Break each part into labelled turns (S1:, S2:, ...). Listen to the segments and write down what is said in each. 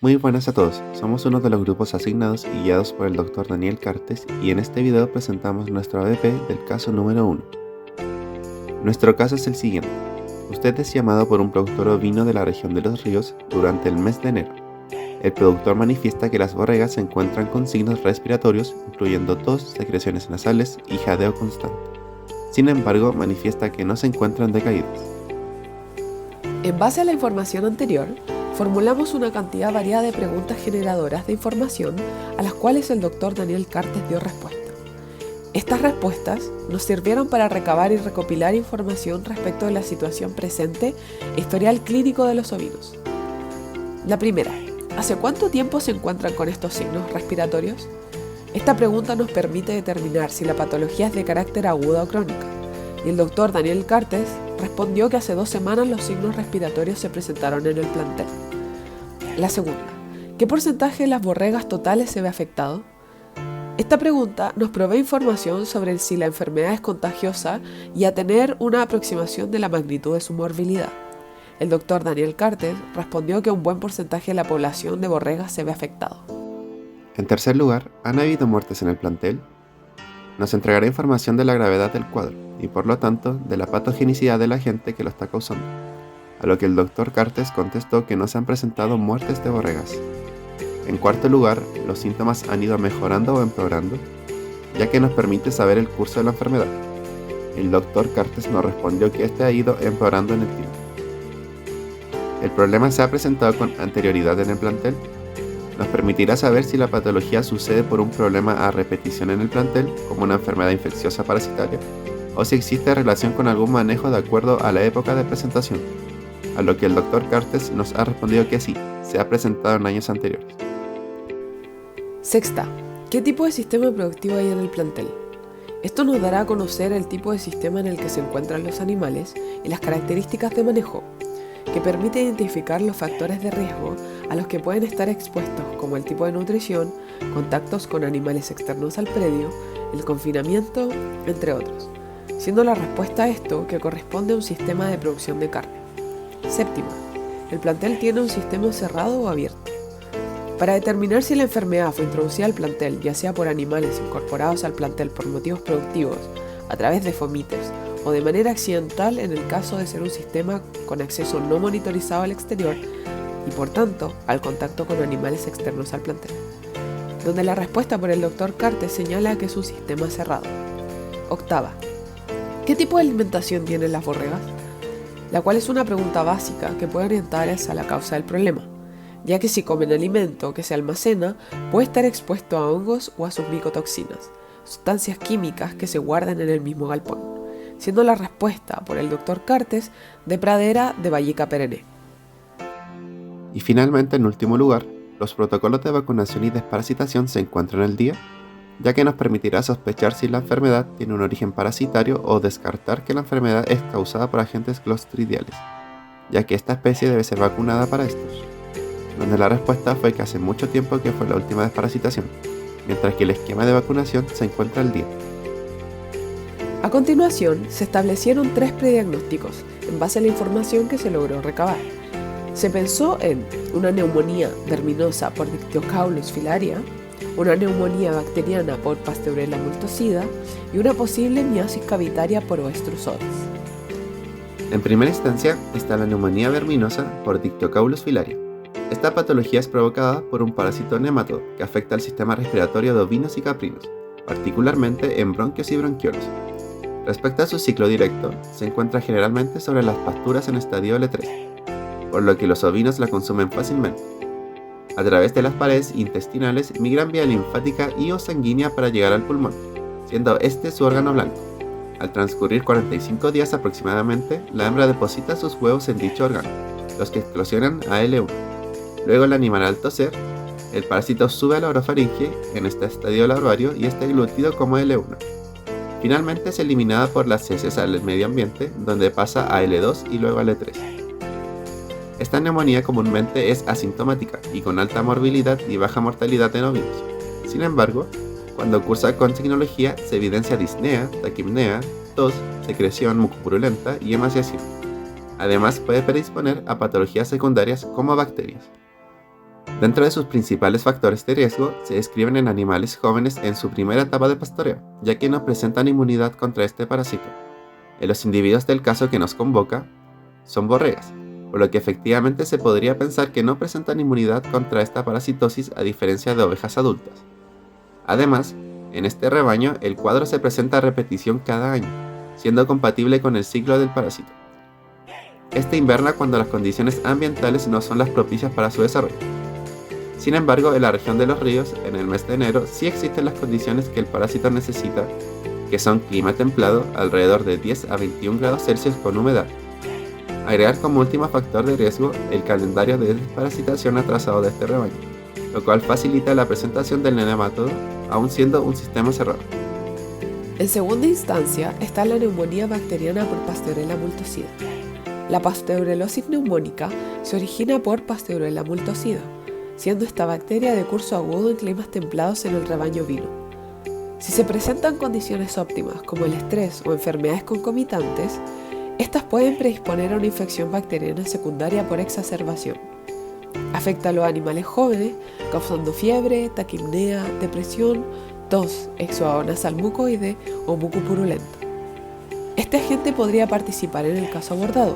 S1: Muy buenas a todos, somos uno de los grupos asignados y guiados por el Dr. Daniel Cartes y en este video presentamos nuestro ABP del caso número 1. Nuestro caso es el siguiente. Usted es llamado por un productor ovino de la región de Los Ríos durante el mes de enero. El productor manifiesta que las borregas se encuentran con signos respiratorios, incluyendo tos, secreciones nasales y jadeo constante. Sin embargo, manifiesta que no se encuentran decaídas.
S2: En base a la información anterior, formulamos una cantidad variada de preguntas generadoras de información a las cuales el Dr. Daniel Cartes dio respuesta. Estas respuestas nos sirvieron para recabar y recopilar información respecto de la situación presente e historial clínico de los ovinos. La primera, ¿hace cuánto tiempo se encuentran con estos signos respiratorios? Esta pregunta nos permite determinar si la patología es de carácter aguda o crónica, y el Dr. Daniel Cartes respondió que hace 2 semanas los signos respiratorios se presentaron en el plantel. La segunda, ¿qué porcentaje de las borregas totales se ve afectado? Esta pregunta nos provee información sobre si la enfermedad es contagiosa y a tener una aproximación de la magnitud de su morbilidad. El Dr. Daniel Cartes respondió que un buen porcentaje de la población de borregas se ve afectado.
S1: En tercer lugar, ¿han habido muertes en el plantel? Nos entregará información de la gravedad del cuadro y por lo tanto de la patogenicidad del agente que lo está causando, a lo que el Dr. Cartes contestó que no se han presentado muertes de borregas. En cuarto lugar, los síntomas han ido mejorando o empeorando, ya que nos permite saber el curso de la enfermedad. El Dr. Cartes nos respondió que este ha ido empeorando en el tiempo. ¿El problema se ha presentado con anterioridad en el plantel? Nos permitirá saber si la patología sucede por un problema a repetición en el plantel, como una enfermedad infecciosa parasitaria, o si existe relación con algún manejo de acuerdo a la época de presentación, a lo que el Dr. Cartes nos ha respondido que sí, se ha presentado en años anteriores.
S2: Sexta, ¿qué tipo de sistema productivo hay en el plantel? Esto nos dará a conocer el tipo de sistema en el que se encuentran los animales y las características de manejo, que permite identificar los factores de riesgo a los que pueden estar expuestos, como el tipo de nutrición, contactos con animales externos al predio, el confinamiento, entre otros, siendo la respuesta a esto que corresponde a un sistema de producción de carne. Séptima, ¿el plantel tiene un sistema cerrado o abierto? Para determinar si la enfermedad fue introducida al plantel, ya sea por animales incorporados al plantel por motivos productivos, a través de fomites, o de manera accidental en el caso de ser un sistema con acceso no monitorizado al exterior y por tanto al contacto con animales externos al plantel, donde la respuesta por el Dr. Cartes señala que es un sistema cerrado. Octava, ¿qué tipo de alimentación tienen las borregas? La cual es una pregunta básica que puede orientar hacia la causa del problema, ya que si comen alimento que se almacena puede estar expuesto a hongos o a sus micotoxinas, sustancias químicas que se guardan en el mismo galpón, siendo la respuesta por el Dr. Cartes de pradera de Vallica perenne.
S1: Y finalmente, en último lugar, los protocolos de vacunación y desparasitación se encuentran al día, ya que nos permitirá sospechar si la enfermedad tiene un origen parasitario o descartar que la enfermedad es causada por agentes clostridiales, ya que esta especie debe ser vacunada para estos, donde la respuesta fue que hace mucho tiempo que fue la última desparasitación, mientras que el esquema de vacunación se encuentra al día.
S2: A continuación, se establecieron 3 prediagnósticos en base a la información que se logró recabar. Se pensó en una neumonía verminosa por Dictyocaulus filaria, una neumonía bacteriana por Pasteurella multocida y una posible miosis cavitaria por Oestrus oryx.
S1: En primera instancia está la neumonía verminosa por Dictyocaulus filaria. Esta patología es provocada por un parásito nematodo que afecta al sistema respiratorio de ovinos y caprinos, particularmente en bronquios y bronquiolos. Respecto a su ciclo directo, se encuentra generalmente sobre las pasturas en estadio L3, por lo que los ovinos la consumen fácilmente. A través de las paredes intestinales migran vía linfática y o sanguínea para llegar al pulmón, siendo este su órgano blanco. Al transcurrir 45 días aproximadamente, la hembra deposita sus huevos en dicho órgano, los que eclosionan a L1. Luego el animal al toser, el parásito sube a la orofaringe en este estadio larvario y está glutido como L1. Finalmente es eliminada por las heces al medio ambiente, donde pasa a L2 y luego a L3. Esta neumonía comúnmente es asintomática y con alta morbilidad y baja mortalidad en ovinos. Sin embargo, cuando cursa con signología se evidencia disnea, taquipnea, tos, secreción mucopurulenta y emaciación. Además puede predisponer a patologías secundarias como bacterias. Dentro de sus principales factores de riesgo se describen en animales jóvenes en su primera etapa de pastoreo, ya que no presentan inmunidad contra este parásito. En los individuos del caso que nos convoca son borregas, por lo que efectivamente se podría pensar que no presentan inmunidad contra esta parasitosis a diferencia de ovejas adultas. Además, en este rebaño el cuadro se presenta a repetición cada año, siendo compatible con el ciclo del parásito. Este inverna cuando las condiciones ambientales no son las propicias para su desarrollo. Sin embargo, en la región de los ríos, en el mes de enero, sí existen las condiciones que el parásito necesita, que son clima templado, alrededor de 10 a 21 grados Celsius con humedad. Agregar como último factor de riesgo el calendario de desparasitación atrasado de este rebaño, lo cual facilita la presentación del nemátodo, aun siendo un sistema cerrado.
S2: En segunda instancia está la neumonía bacteriana por Pasteurella multocida. La pasteurelosis neumónica se origina por Pasteurella multocida, siendo esta bacteria de curso agudo en climas templados en el rebaño ovino. Si se presentan condiciones óptimas como el estrés o enfermedades concomitantes, estas pueden predisponer a una infección bacteriana secundaria por exacerbación. Afecta a los animales jóvenes, causando fiebre, taquipnea, depresión, tos, exudado nasal mucoide o muco purulento. Este agente podría participar en el caso abordado,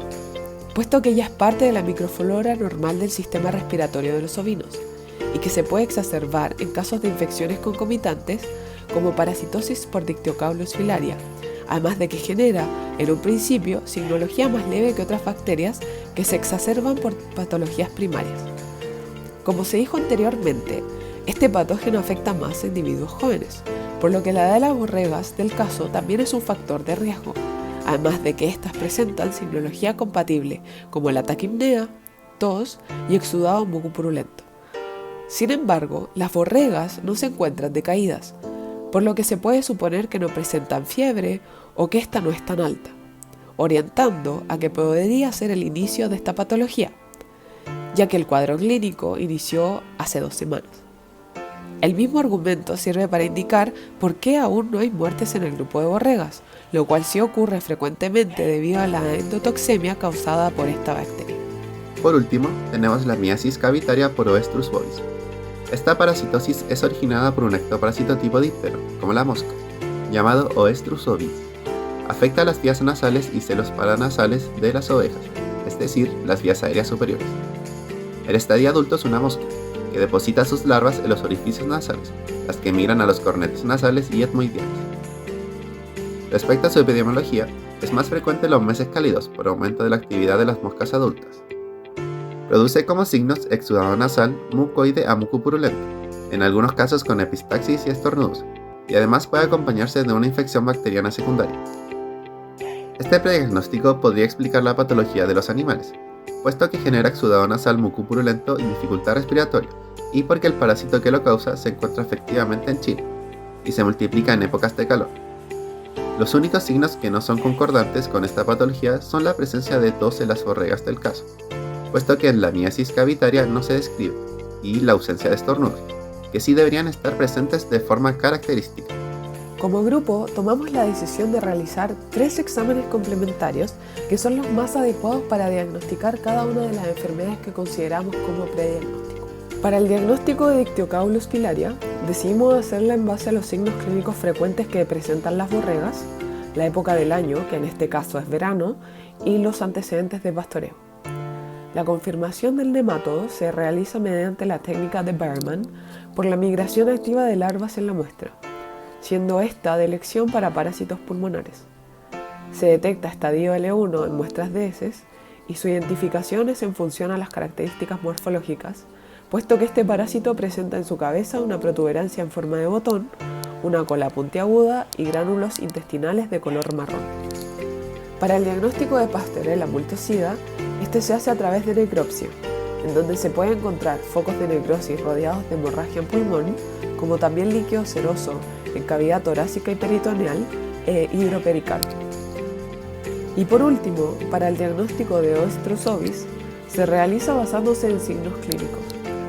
S2: puesto que ya es parte de la microflora normal del sistema respiratorio de los ovinos y que se puede exacerbar en casos de infecciones concomitantes como parasitosis por Dictyocaulus filaria, además de que genera, en un principio, signología más leve que otras bacterias que se exacerban por patologías primarias. Como se dijo anteriormente, este patógeno afecta más a individuos jóvenes, por lo que la edad de las borregas del caso también es un factor de riesgo, además de que éstas presentan signología compatible como la taquipnea, tos y exudado mucopurulento. Sin embargo, las borregas no se encuentran decaídas, por lo que se puede suponer que no presentan fiebre o que ésta no es tan alta, orientando a que podría ser el inicio de esta patología, ya que el cuadro clínico inició hace 2 semanas. El mismo argumento sirve para indicar por qué aún no hay muertes en el grupo de borregas, lo cual sí ocurre frecuentemente debido a la endotoxemia causada por esta bacteria.
S1: Por último, tenemos la miasis cavitaria por Oestrus bovis. Esta parasitosis es originada por un ectoparásito tipo díptero, como la mosca, llamado Oestrus ovis. Afecta a las vías nasales y celos paranasales de las ovejas, es decir, las vías aéreas superiores. El estadio adulto es una mosca, que deposita sus larvas en los orificios nasales, las que migran a los cornetes nasales y etmoideales. Respecto a su epidemiología, es más frecuente en los meses cálidos por aumento de la actividad de las moscas adultas. Produce como signos exudado nasal, mucoide a mucopurulento, en algunos casos con epistaxis y estornudos, y además puede acompañarse de una infección bacteriana secundaria. Este prediagnóstico podría explicar la patología de los animales, puesto que genera exudado nasal mucopurulento y dificultad respiratoria, y porque el parásito que lo causa se encuentra efectivamente en Chile, y se multiplica en épocas de calor. Los únicos signos que no son concordantes con esta patología son la presencia de tos en las borregas del caso, puesto que en la miasis cavitaria no se describe, y la ausencia de estornudos, que sí deberían estar presentes de forma característica.
S2: Como grupo, tomamos la decisión de realizar 3 exámenes complementarios que son los más adecuados para diagnosticar cada una de las enfermedades que consideramos como prediagnóstico. Para el diagnóstico de Dictyocaulus filaria, decidimos hacerla en base a los signos clínicos frecuentes que presentan las borregas, la época del año, que en este caso es verano, y los antecedentes de pastoreo. La confirmación del nemátodo se realiza mediante la técnica de Berman por la migración activa de larvas en la muestra, siendo esta de elección para parásitos pulmonares. Se detecta estadio L1 en muestras de heces y su identificación es en función a las características morfológicas, puesto que este parásito presenta en su cabeza una protuberancia en forma de botón, una cola puntiaguda y gránulos intestinales de color marrón. Para el diagnóstico de Pasteurella multocida, este se hace a través de necropsia, en donde se puede encontrar focos de necrosis rodeados de hemorragia en pulmón, como también líquido seroso en cavidad torácica y peritoneal e hidropericardio. Y por último, para el diagnóstico de Oestrus ovis, se realiza basándose en signos clínicos,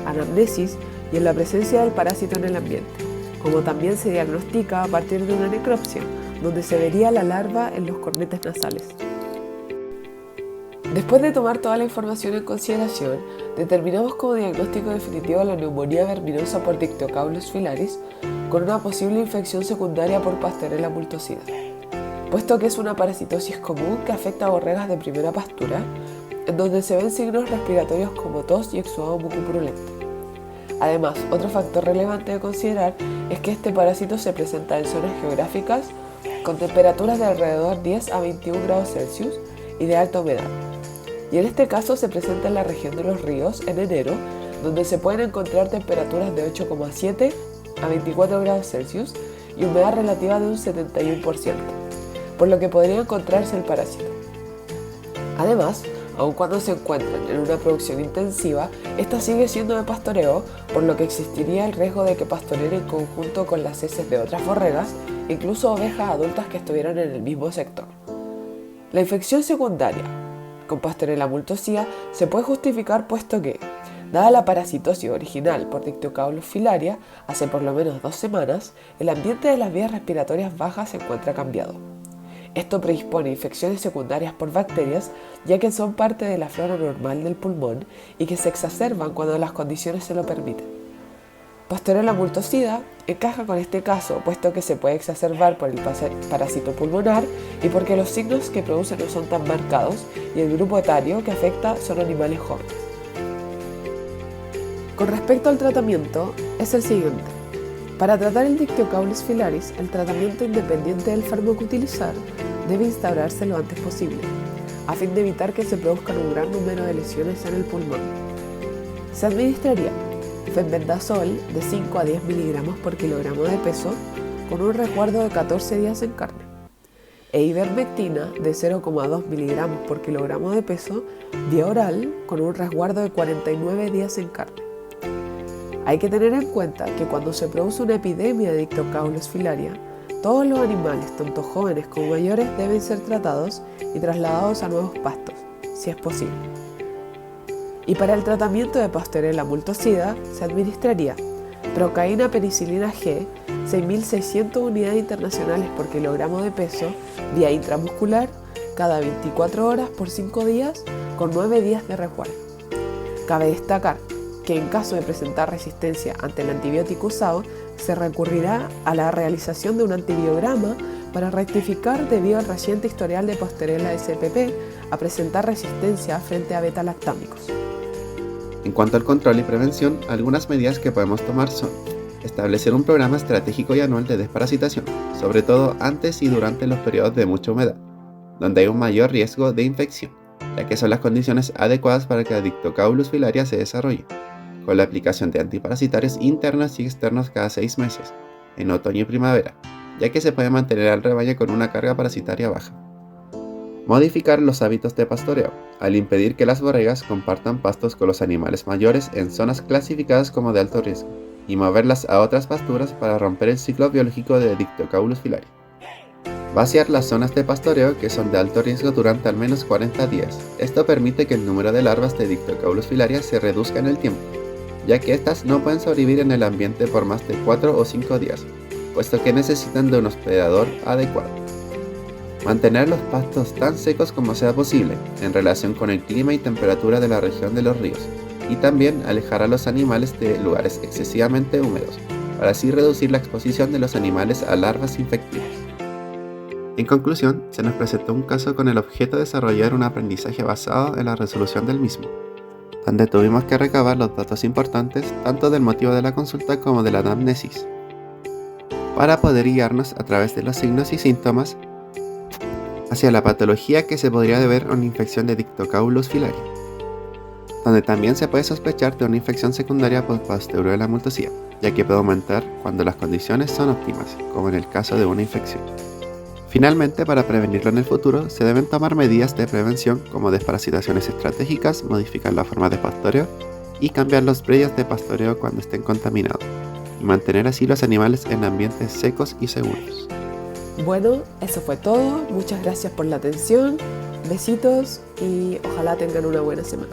S2: anamnesis y en la presencia del parásito en el ambiente, como también se diagnostica a partir de una necropsia, donde se vería la larva en los cornetes nasales. Después de tomar toda la información en consideración, determinamos como diagnóstico definitivo la neumonía verminosa por Dictyocaulus filaris con una posible infección secundaria por Pastorela multocida, puesto que es una parasitosis común que afecta a borregas de primera pastura, en donde se ven signos respiratorios como tos y exudado mucopurulento. Además, otro factor relevante de considerar es que este parásito se presenta en zonas geográficas con temperaturas de alrededor 10 a 21 grados Celsius y de alta humedad. Y en este caso se presenta en la región de los ríos en enero, donde se pueden encontrar temperaturas de 8,7 a 24 grados Celsius y humedad relativa de un 71%, por lo que podría encontrarse el parásito. Además, aun cuando se encuentran en una producción intensiva, esta sigue siendo de pastoreo, por lo que existiría el riesgo de que pastoreen en conjunto con las heces de otras borregas, incluso ovejas adultas que estuvieran en el mismo sector. La infección secundaria con Pastorela multocida se puede justificar puesto que, dada la parasitosis original por Dictyocaulus filaria hace por lo menos 2 semanas, el ambiente de las vías respiratorias bajas se encuentra cambiado. Esto predispone a infecciones secundarias por bacterias, ya que son parte de la flora normal del pulmón y que se exacerban cuando las condiciones se lo permiten. Pastorela multocida encaja con este caso, puesto que se puede exacerbar por el parásito pulmonar y porque los signos que produce no son tan marcados y el grupo etario que afecta son animales jóvenes. Con respecto al tratamiento, es el siguiente. Para tratar el Dictyocaulus filaris, el tratamiento independiente del fármaco a utilizar debe instaurarse lo antes posible, a fin de evitar que se produzcan un gran número de lesiones en el pulmón. Se administraría fenbendazol de 5 a 10 miligramos por kilogramo de peso con un resguardo de 14 días en carne, e ivermectina de 0,2 miligramos por kilogramo de peso vía oral con un resguardo de 49 días en carne. Hay que tener en cuenta que cuando se produce una epidemia de Dictyocaulus filaria, todos los animales, tanto jóvenes como mayores, deben ser tratados y trasladados a nuevos pastos, si es posible. Y para el tratamiento de Pastorela multocida se administraría procaína penicilina G, 6.600 unidades internacionales por kilogramo de peso, vía intramuscular, cada 24 horas por 5 días, con 9 días de resguardo. Cabe destacar que en caso de presentar resistencia ante el antibiótico usado, se recurrirá a la realización de un antibiograma para rectificar debido al reciente historial de Pastorela SPP a presentar resistencia frente a beta-lactámicos.
S1: En cuanto al control y prevención, algunas medidas que podemos tomar son establecer un programa estratégico y anual de desparasitación, sobre todo antes y durante los periodos de mucha humedad, donde hay un mayor riesgo de infección, ya que son las condiciones adecuadas para que la Dictyocaulus filaria se desarrolle, con la aplicación de antiparasitarios internos y externos cada 6 meses, en otoño y primavera, ya que se puede mantener al rebaño con una carga parasitaria baja. Modificar los hábitos de pastoreo, al impedir que las borregas compartan pastos con los animales mayores en zonas clasificadas como de alto riesgo, y moverlas a otras pasturas para romper el ciclo biológico de Dictyocaulus filaria. Vaciar las zonas de pastoreo que son de alto riesgo durante al menos 40 días. Esto permite que el número de larvas de Dictyocaulus filaria se reduzca en el tiempo, ya que estas no pueden sobrevivir en el ambiente por más de 4 o 5 días, puesto que necesitan de un hospedador adecuado. Mantener los pastos tan secos como sea posible, en relación con el clima y temperatura de la región de los ríos, y también alejar a los animales de lugares excesivamente húmedos, para así reducir la exposición de los animales a larvas infectivas. En conclusión, se nos presentó un caso con el objeto de desarrollar un aprendizaje basado en la resolución del mismo, donde tuvimos que recabar los datos importantes tanto del motivo de la consulta como de la anamnesis, para poder guiarnos a través de los signos y síntomas hacia la patología que se podría deber a una infección de Dictyocaulus filaria, donde también se puede sospechar de una infección secundaria por Pastorela multocida, ya que puede aumentar cuando las condiciones son óptimas, como en el caso de una infección. Finalmente, para prevenirlo en el futuro, se deben tomar medidas de prevención como desparasitaciones estratégicas, modificar la forma de pastoreo y cambiar los predios de pastoreo cuando estén contaminados, y mantener así los animales en ambientes secos y seguros.
S2: Bueno, eso fue todo. Muchas gracias por la atención. Besitos y ojalá tengan una buena semana.